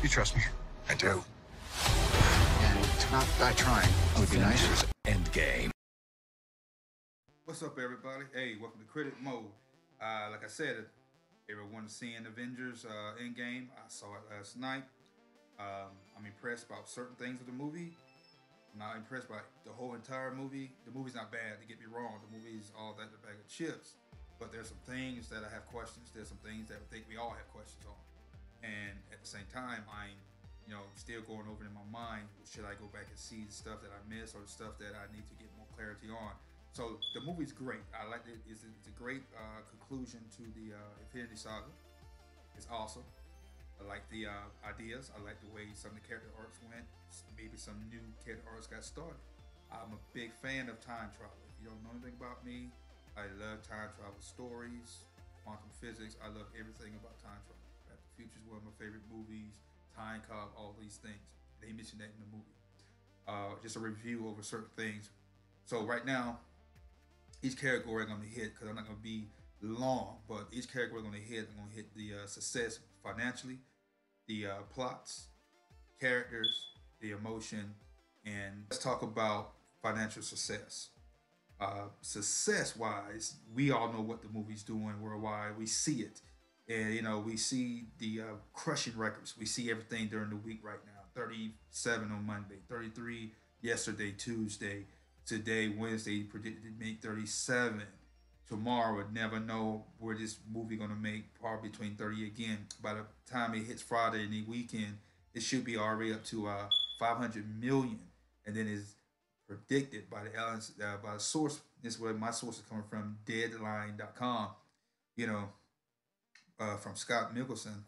You trust me? I do. And to not die trying would be nice. Endgame. What's up, everybody? Hey, welcome to Critic Mode. Like I said, everyone seeing Avengers Endgame. I saw it last night. I'm impressed about certain things of the movie. I'm not impressed by the whole entire movie. The movie's not bad, to get me wrong. The movie's all that in a bag of chips. But there's some things that I have questions. There's some things that I think we all have questions on. And at the same time, I'm, still going over in my mind, should I go back and see the stuff that I missed or the stuff that I need to get more clarity on? So the movie's great. I like it. It's a great conclusion to the Infinity Saga. It's awesome. I like the ideas. I like the way some of the character arcs went. Maybe some new character arcs got started. I'm a big fan of time travel. If you don't know anything about me, I love time travel stories, quantum physics. I love everything about time travel. Back to the Future is one of my favorite movies. Time Cop, all these things. They mentioned that in the movie. Just a review over certain things. So right now, each category I'm going to hit, because I'm not going to be long, but each category I'm going to hit the success financially, the plots, characters, the emotion, and let's talk about financial success. Success-wise, we all know what the movie's doing worldwide. We see it. And, we see the crushing records. We see everything during the week right now. 37 on Monday, 33 yesterday, Tuesday. Today, Wednesday, predicted to make 37. Tomorrow, would never know where this movie gonna make. Probably between 30 again. By the time it hits Friday and the weekend, it should be already up to 500 million. And then it's predicted by the source. This is where my source is coming from, Deadline.com. From Scott Middleton.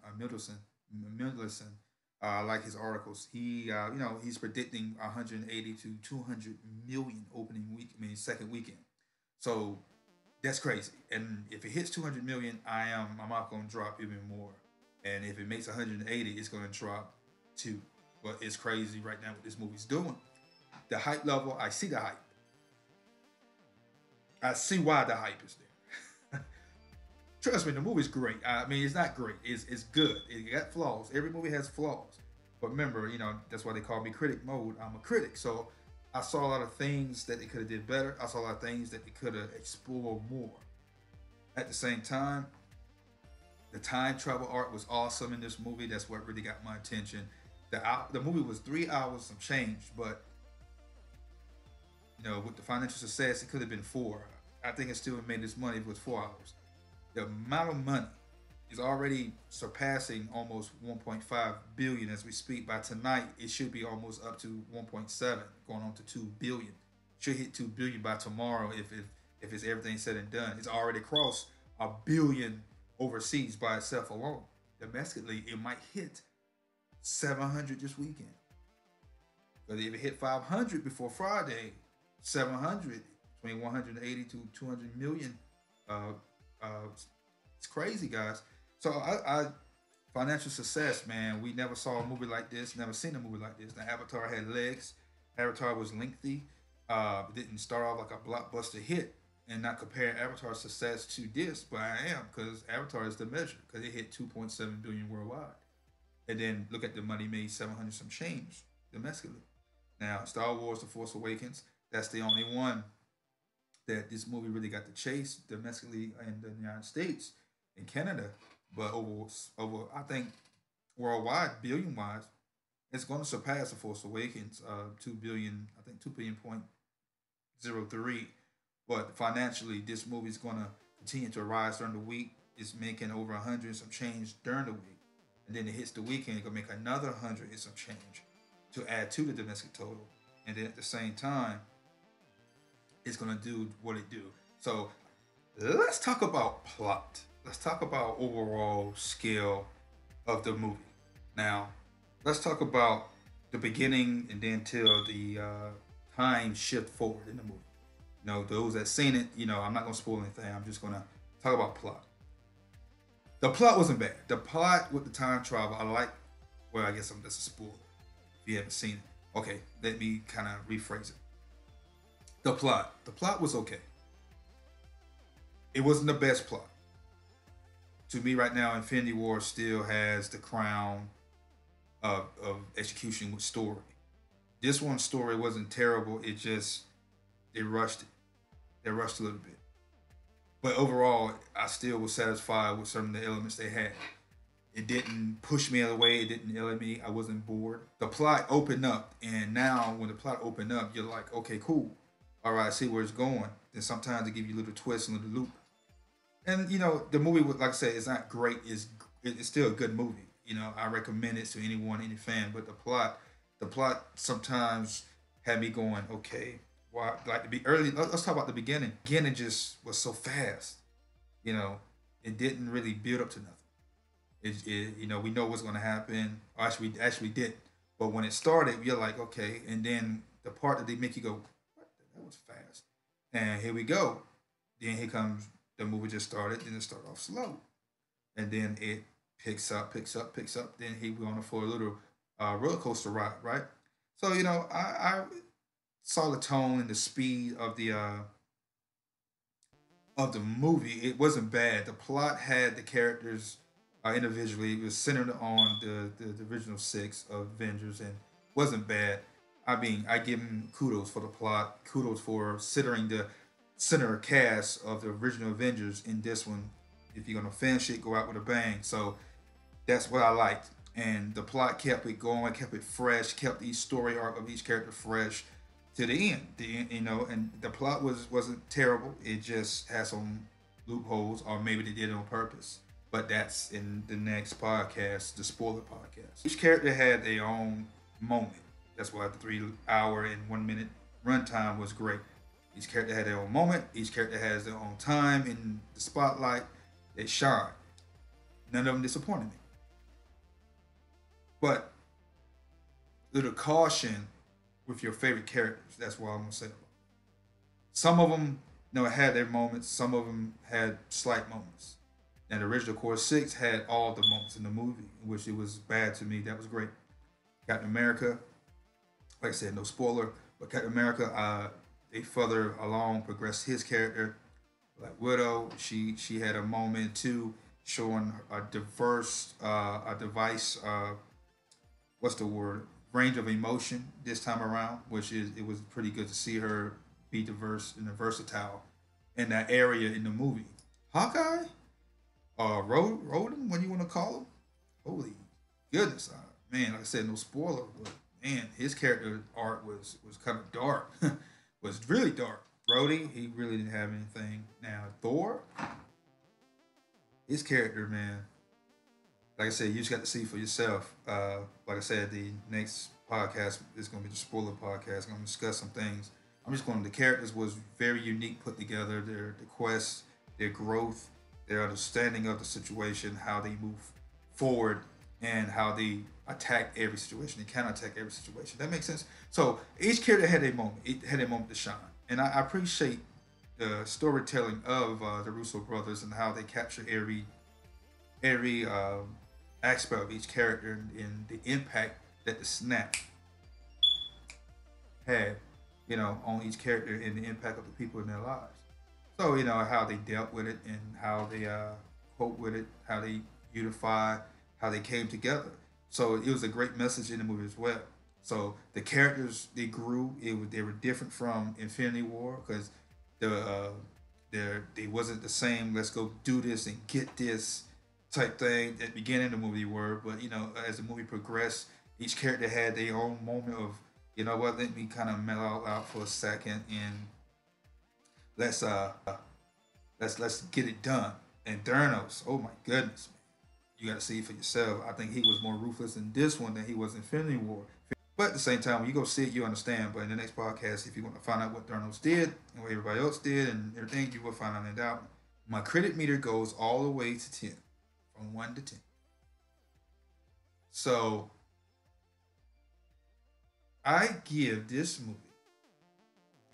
I like his articles. He's predicting 180 to 200 million opening week. Second weekend. So that's crazy. And if it hits 200 million, my mouth gonna drop even more. And if it makes 180, it's gonna drop too. But it's crazy right now what this movie's doing. The hype level, I see the hype. I see why the hype is there. Trust me, the movie's great. It's not great. It's good. It got flaws. Every movie has flaws. But remember, that's why they call me critic mode. I'm a critic. So I saw a lot of things that they could have did better. I saw a lot of things that they could have explored more. At the same time, the time travel art was awesome in this movie. That's what really got my attention. The movie was 3 hours some change, but with the financial success, it could have been 4. I think it still made this money if it was 4 hours. The amount of money is already surpassing almost 1.5 billion as we speak. By tonight, it should be almost up to 1.7, going on to 2 billion. Should hit 2 billion by tomorrow if it's everything said and done. It's already crossed a billion overseas by itself alone. Domestically, it might hit 700 this weekend. But if it hit 500 before Friday, 700, between 180 to 200 million, it's crazy, guys. So I financial success, man. We never saw a movie like this. Never seen a movie like this. Now, Avatar had legs. Avatar was lengthy. It didn't start off like a blockbuster hit. And not compare Avatar's success to this, but I am, because Avatar is the measure, because it hit 2.7 billion worldwide. And then look at the money made, 700 some change domestically. Now, Star Wars: The Force Awakens, that's the only one that this movie really got to chase domestically in the United States and Canada, but over I think worldwide, billion wise, it's going to surpass The Force Awakens, 2 billion. I think 2.03. But financially, this movie is going to continue to rise during the week. It's making over 100 and some change during the week, and then it hits the weekend, it's going to make another 100 and some change to add to the domestic total, and then at the same time, it's gonna do what it do. So let's talk about plot. Let's talk about overall scale of the movie. Now, let's talk about the beginning and then till the time shift forward in the movie. Those that seen it, I'm not gonna spoil anything. I'm just gonna talk about plot. The plot wasn't bad. The plot with the time travel, I guess that's a spoiler if you haven't seen it. Okay, let me kind of rephrase it. The plot was okay. It wasn't the best plot. To me right now, Infinity War still has the crown of execution with story. This one story wasn't terrible. It just they rushed it. They rushed a little bit. But overall, I still was satisfied with some of the elements they had. It didn't push me away. It didn't yell at me. I wasn't bored. The plot opened up, and now when the plot opened up, you're like, okay, cool. All right, I see where it's going. Then sometimes they give you little twists and little loop. And the movie, like I said, is not great. It's still a good movie. I recommend it to anyone, any fan. But the plot sometimes had me going, okay, why? Like to be early. Let's talk about the beginning. Beginning just was so fast. You know, it didn't really build up to nothing. We know what's going to happen. Or actually did. But when it started, you're like, okay. And then the part that they make you go, what? That was fast. And here we go. Then here comes the movie just started. Then it started off slow, and then it picks up, picks up, picks up. Then he went on for a little roller coaster ride, right? So I saw the tone and the speed of the movie. It wasn't bad. The plot had the characters individually. It was centered on the original six of Avengers and wasn't bad. I mean, I give him kudos for the plot, kudos for centering the center cast of the original Avengers in this one. If you're gonna finish it, go out with a bang. So that's what I liked. And the plot kept it going, kept it fresh, kept each story arc of each character fresh to the end. And the plot wasn't terrible. It just had some loopholes, or maybe they did it on purpose. But that's in the next podcast, the spoiler podcast. Each character had their own moment. That's why the 3 hour and 1 minute runtime was great. Each character had their own moment. Each character has their own time in the spotlight. They shine. None of them disappointed me. But little caution with your favorite characters. That's what I'm gonna say. Some of them, had their moments. Some of them had slight moments. And the original Core Six had all the moments in the movie, which it was bad to me. That was great. Captain America, like I said, no spoiler, but Captain America, they further along progressed his character. Like Widow, she had a moment too, showing a device, what's the word, range of emotion this time around, which is it was pretty good to see her be diverse and versatile in that area in the movie. Hawkeye, Roden, what do you want to call him? Holy goodness, man! Like I said, no spoiler, but man, his character art was kind of dark, was really dark. Rhodey, he really didn't have anything. Now Thor, his character, man. Like I said, you just got to see for yourself. Like I said, the next podcast is going to be the spoiler podcast. I'm going to discuss some things. I'm just going. The characters was very unique, put together. The quest, their growth, their understanding of the situation, how they move forward, and how they attack every situation. They can attack every situation. That makes sense. So each character had a moment. It had a moment to shine, and I appreciate the storytelling of the Russo brothers and how they capture every aspect of each character and the impact that the snap had, on each character and the impact of the people in their lives. So how they dealt with it and how they cope with it, how they unify, how they came together. So it was a great message in the movie as well. So the characters they grew. They were different from Infinity War because the they wasn't the same. Let's go do this and get this type thing at the beginning of the movie were. But as the movie progressed, each character had their own moment of what, let me kind of mellow out for a second and let's let's get it done. And Theranos, oh my goodness, man. You got to see it for yourself. I think he was more ruthless in this one than he was in Infinity War. But at the same time, when you go see it, you understand. But in the next podcast, if you want to find out what Theranos did and what everybody else did and everything, you will find out in doubt. My credit meter goes all the way to 10, from 1 to 10. So I give this movie,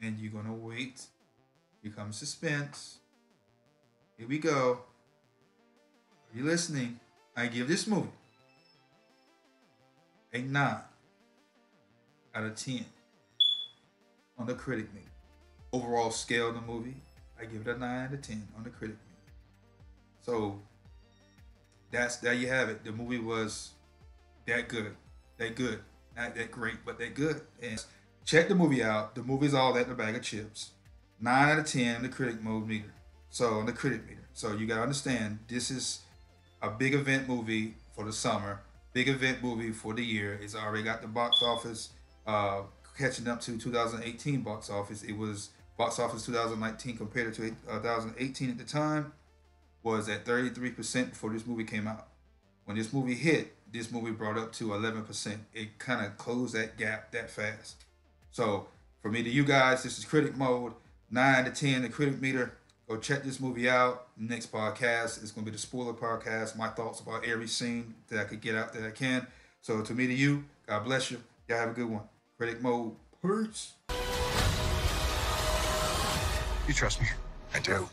and you're gonna wait. Here comes suspense. Here we go. Are you listening? I give this movie a 9 out of 10 on the critic meter. Overall scale of the movie, I give it a 9 out of 10 on the critic meter. So there you have it. The movie was that good. They're good. Not that great, but they're good. And check the movie out. The movie's all that in a bag of chips. 9 out of 10 on the critic mode meter. So on the critic meter. So you gotta understand this is a big event movie for the summer. Big event movie for the year. It's already got the box office catching up to 2018 box office. It was box office 2019 compared to 2018 at the time was at 33% before this movie came out. When this movie hit, this movie brought up to 11%. It kind of closed that gap that fast. So for me to you guys, this is critic mode. 9 to 10, the critic meter. Go check this movie out. Next podcast is going to be the spoiler podcast. My thoughts about every scene that I could get out that I can. So to me to you, God bless you. Y'all have a good one. Critic mode. Peace. You trust me? I do.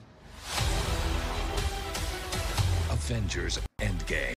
Avengers Endgame.